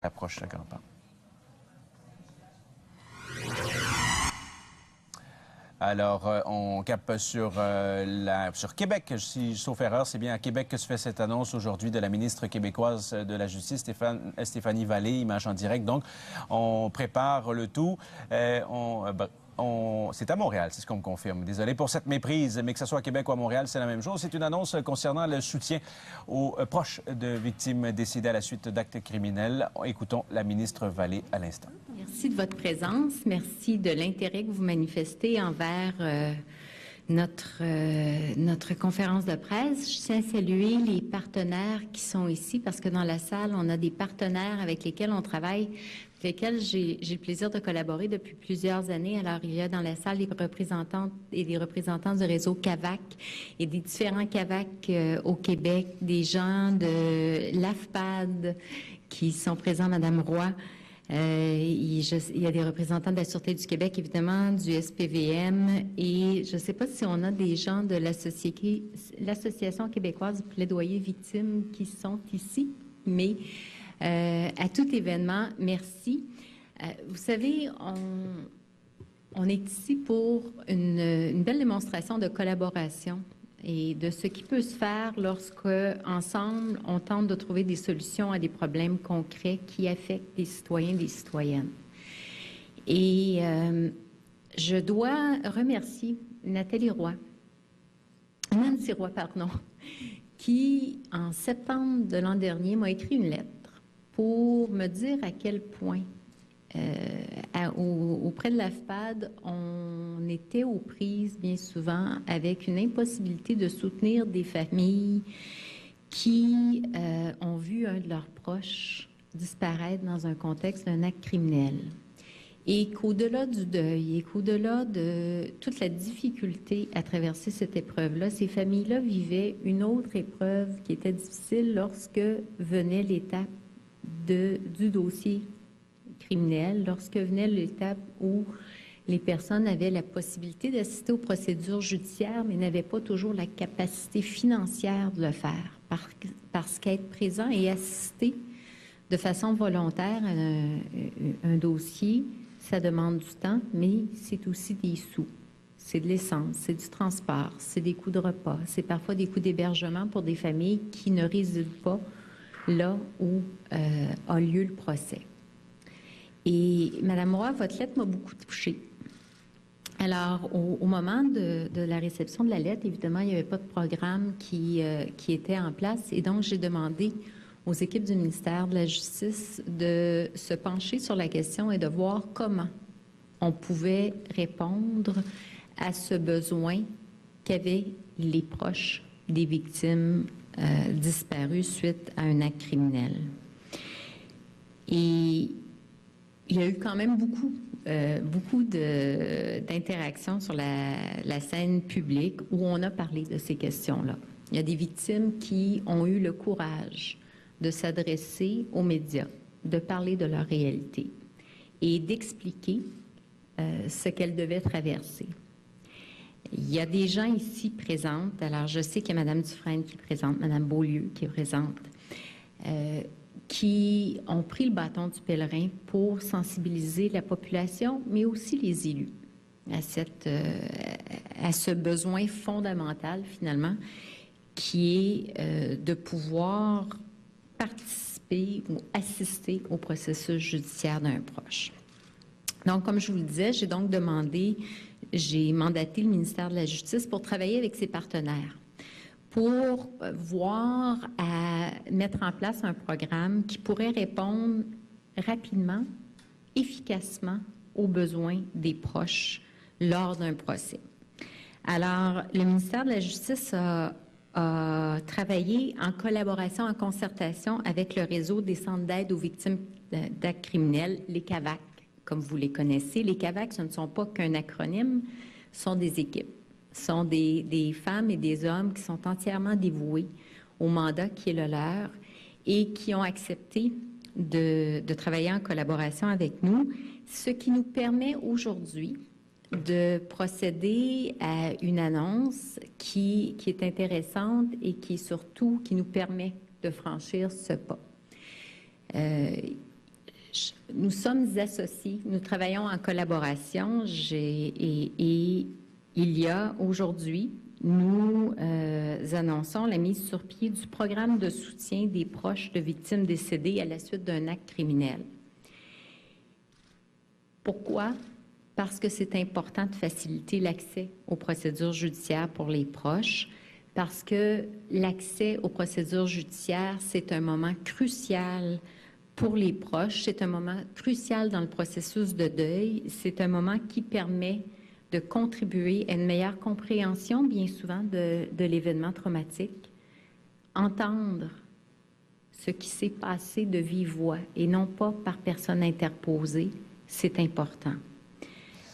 approche la campagne. Alors, on cape sur Québec. Si sauf erreur, c'est bien à Québec que se fait cette annonce aujourd'hui de la ministre québécoise de la Justice, Stéphanie Vallée, image en direct. Donc, on prépare le tout. C'est à Montréal, c'est ce qu'on me confirme. Désolé pour cette méprise, mais que ce soit à Québec ou à Montréal, c'est la même chose. C'est une annonce concernant le soutien aux proches de victimes décédées à la suite d'actes criminels. Écoutons la ministre Vallée à l'instant. Merci de votre présence. Merci de l'intérêt que vous manifestez envers notre conférence de presse. Je tiens à saluer les partenaires qui sont ici parce que dans la salle, on a des partenaires avec lesquels on travaille, avec lesquels j'ai le plaisir de collaborer depuis plusieurs années. Alors, il y a dans la salle des représentantes et des représentants du réseau CAVAC et des différents CAVAC au Québec, des gens de l'AFPAD qui sont présents, Madame Roy. Il y a des représentants de la Sûreté du Québec, évidemment, du SPVM, et je ne sais pas si on a des gens de l'Association québécoise du plaidoyer victime qui sont ici, mais à tout événement, merci. Vous savez, on est ici pour une belle démonstration de collaboration et de ce qui peut se faire lorsque, ensemble, on tente de trouver des solutions à des problèmes concrets qui affectent des citoyens et des citoyennes. Et je dois remercier Nancy Roy, pardon, qui, en septembre de l'an dernier, m'a écrit une lettre pour me dire à quel point auprès de l'AFPAD, on était aux prises bien souvent avec une impossibilité de soutenir des familles qui ont vu un de leurs proches disparaître dans un contexte d'un acte criminel. Et qu'au-delà du deuil et qu'au-delà de toute la difficulté à traverser cette épreuve-là, ces familles-là vivaient une autre épreuve qui était difficile lorsque venait l'étape du dossier criminel, lorsque venait l'étape où les personnes avaient la possibilité d'assister aux procédures judiciaires, mais n'avaient pas toujours la capacité financière de le faire, parce qu'être présent et assister de façon volontaire à un dossier, ça demande du temps, mais c'est aussi des sous. C'est de l'essence, c'est du transport, c'est des coûts de repas, c'est parfois des coûts d'hébergement pour des familles qui ne résident pas là où a lieu le procès. Et Madame Roy, votre lettre m'a beaucoup touchée. Alors, au moment de la réception de la lettre, évidemment, il n'y avait pas de programme qui était en place. Et donc, j'ai demandé aux équipes du ministère de la Justice de se pencher sur la question et de voir comment on pouvait répondre à ce besoin qu'avaient les proches des victimes disparues suite à un acte criminel. Et il y a eu quand même beaucoup d'interactions sur la scène publique où on a parlé de ces questions-là. Il y a des victimes qui ont eu le courage de s'adresser aux médias, de parler de leur réalité et d'expliquer ce qu'elles devaient traverser. Il y a des gens ici présentes, alors je sais qu'il y a Mme Dufresne qui est présente, Mme Beaulieu qui est présente, qui ont pris le bâton du pèlerin pour sensibiliser la population, mais aussi les élus à ce besoin fondamental, finalement, qui est de pouvoir participer ou assister au processus judiciaire d'un proche. Donc, comme je vous le disais, j'ai mandaté le ministère de la Justice pour travailler avec ses partenaires, pour voir à mettre en place un programme qui pourrait répondre rapidement, efficacement aux besoins des proches lors d'un procès. Alors, le ministère de la Justice a travaillé en collaboration, en concertation avec le réseau des centres d'aide aux victimes d'actes criminels, les CAVAC, comme vous les connaissez. Les CAVAC, ce ne sont pas qu'un acronyme, ce sont des équipes. Ce sont des femmes et des hommes qui sont entièrement dévoués au mandat qui est le leur et qui ont accepté de travailler en collaboration avec nous, ce qui nous permet aujourd'hui de procéder à une annonce qui est intéressante et qui surtout qui nous permet de franchir ce pas. nous sommes associés, nous travaillons en collaboration et il y a aujourd'hui, nous annonçons la mise sur pied du programme de soutien des proches de victimes décédées à la suite d'un acte criminel. Pourquoi? Parce que c'est important de faciliter l'accès aux procédures judiciaires pour les proches, parce que l'accès aux procédures judiciaires, c'est un moment crucial pour les proches, c'est un moment crucial dans le processus de deuil, c'est un moment qui permet de contribuer à une meilleure compréhension, bien souvent, de l'événement traumatique, entendre ce qui s'est passé de vive voix et non pas par personne interposée, c'est important.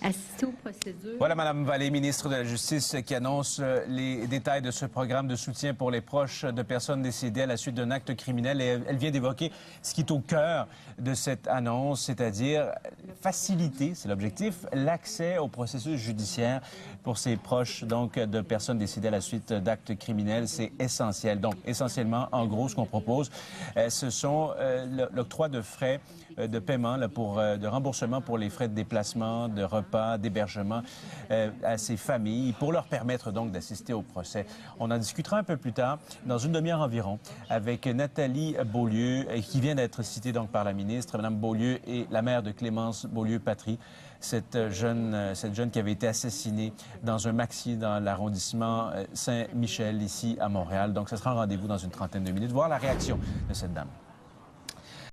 Assister aux procédures. Voilà Mme Vallée, ministre de la Justice, qui annonce les détails de ce programme de soutien pour les proches de personnes décédées à la suite d'un acte criminel. Et elle vient d'évoquer ce qui est au cœur de cette annonce, c'est-à-dire faciliter, c'est l'objectif, l'accès au processus judiciaire pour ces proches donc de personnes décédées à la suite d'actes criminels. C'est essentiel. Donc, essentiellement, en gros, ce qu'on propose, ce sont l'octroi de frais de paiement, de remboursement pour les frais de déplacement, de repas, d'hébergement à ces familles pour leur permettre donc d'assister au procès. On en discutera un peu plus tard, dans une demi-heure environ, avec Nathalie Beaulieu, qui vient d'être citée donc par la ministre. Mme Beaulieu est la mère de Clémence Beaulieu-Patry, cette jeune qui avait été assassinée dans un maxi dans l'arrondissement Saint-Michel, ici à Montréal. Donc, ce sera un rendez-vous dans une trentaine de minutes. Voir la réaction de cette dame.